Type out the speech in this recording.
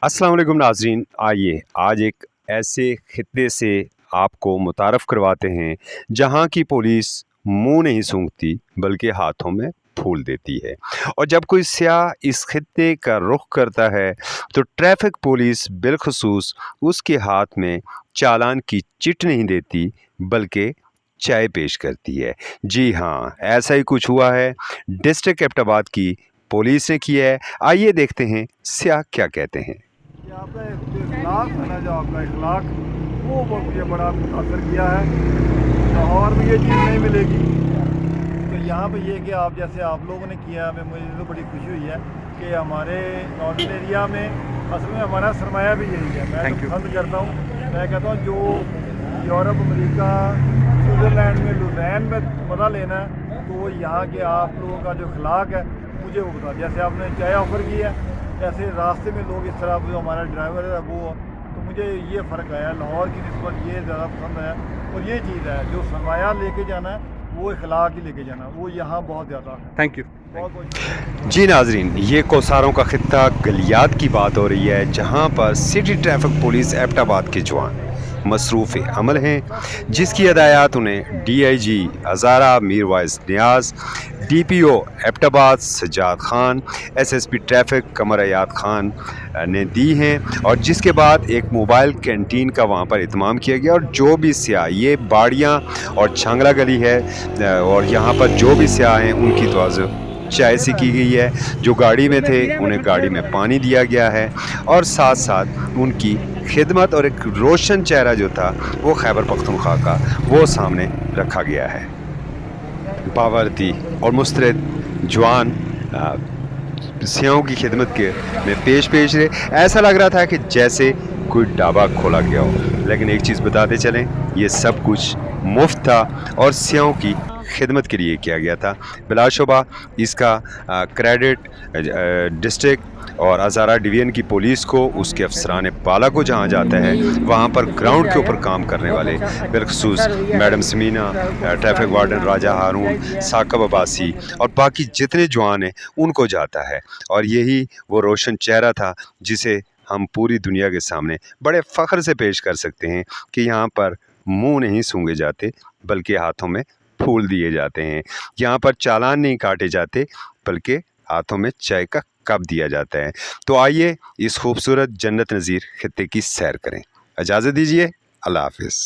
अस्सलाम वालेकुम नाज़रीन, आइए आज एक ऐसे खित्ते से आपको मुतारफ़ करवाते हैं जहाँ की पुलिस मुंह नहीं सूंघती बल्कि हाथों में फूल देती है। और जब कोई सियाह इस खित्ते का रुख करता है तो ट्रैफिक पुलिस बिलखसूस उसके हाथ में चालान की चिट नहीं देती बल्कि चाय पेश करती है। जी हाँ, ऐसा ही कुछ हुआ है, डिस्ट्रिक्ट एबटाबाद की पुलिस ने किया है। आइए देखते हैं सियाह क्या कहते हैं। कि आपका जो इखलाक है ना, जो आपका इखलाक वो मुझे बड़ा मुतासर किया है। लाहौर में ये चीज़ नहीं मिलेगी। तो यहाँ पे ये कि आप जैसे आप लोगों ने किया, मुझे तो बड़ी खुशी हुई है कि हमारे नॉर्दर्न एरिया में असल में हमारा सरमाया भी यही है। मैं तो पसंद करता हूँ, मैं कहता हूँ जो यूरोप, अमेरिका, स्विट्ज़रलैंड में, लुज़ैन में मज़ा लेना है तो यहाँ के आप लोगों का जो इखलाक है मुझे वो बता। जैसे आपने चाय ऑफ़र की है, ऐसे रास्ते में लोग इस तरह, जो हमारा ड्राइवर है वो, तो मुझे ये फ़र्क आया, लाहौर की निस्बत ये ज़्यादा पसंद आया। और ये चीज़ है जो सरमाया लेके जाना है वो इखलाक ही लेके जाना, वो यहाँ बहुत ज़्यादा है। Thank you. बहुत बहुत जी नाजरीन, ये कोसारों का खित्ता गलियात की बात हो रही है जहाँ पर सिटी ट्रैफिक पुलिस एबटाबाद के जवान मसरूफ़ अमल हैं, जिसकी हदायत उन्हें DIG Hazara Mirwais Niaz, DPO Abbottabad Sajjad Khan, SSP traffic Qamar Ayyad Khan ने दी हैं। और जिसके बाद एक मोबाइल कैंटीन का वहाँ पर इत्माम किया गया। और जो भी सियाह, ये बाड़ियाँ और छांगला गली है, और यहाँ पर जो भी सियाह हैं उनकी तवाज़ो चाय से की गई है। जो गाड़ी में थे उन्हें गाड़ी में पानी दिया गया है और साथ साथ उनकी खिदमत और एक रोशन चेहरा जो था वो खैबर पख्तूनख्वा का वो सामने रखा गया है। बावर्दी और मुस्तरद जवान सियाहों की खिदमत के में पेश रहे। ऐसा लग रहा था कि जैसे कोई ढाबा खोला गया हो। लेकिन एक चीज़ बताते चलें, ये सब कुछ मुफ्त था और सियाहों की खिदमत के लिए किया गया था। बिलाशुबा इसका क्रेडिट डिस्ट्रिक्ट और हज़ारा डिवीज़न की पुलिस को, उसके अफसरान बाला को जहाँ जाता है वहाँ पर ग्राउंड के ऊपर काम करने वाले बिलखसूस मैडम समीना, ट्रैफिक वार्डन राजा हारून, साकब अब्बासी और बाकी जितने जवान हैं उनको जाता है। और यही वो रोशन चेहरा था जिसे हम पूरी दुनिया के सामने बड़े फ़ख्र से पेश कर सकते हैं कि यहाँ पर मुंह नहीं सूंघे जाते बल्कि हाथों में फूल दिए जाते हैं। यहाँ पर चालान नहीं काटे जाते बल्कि हाथों में चाय का कप दिया जाता है। तो आइए इस खूबसूरत जन्नत नज़ीर खित्ते की सैर करें। इजाज़त दीजिए, अल्लाह हाफ़िज़।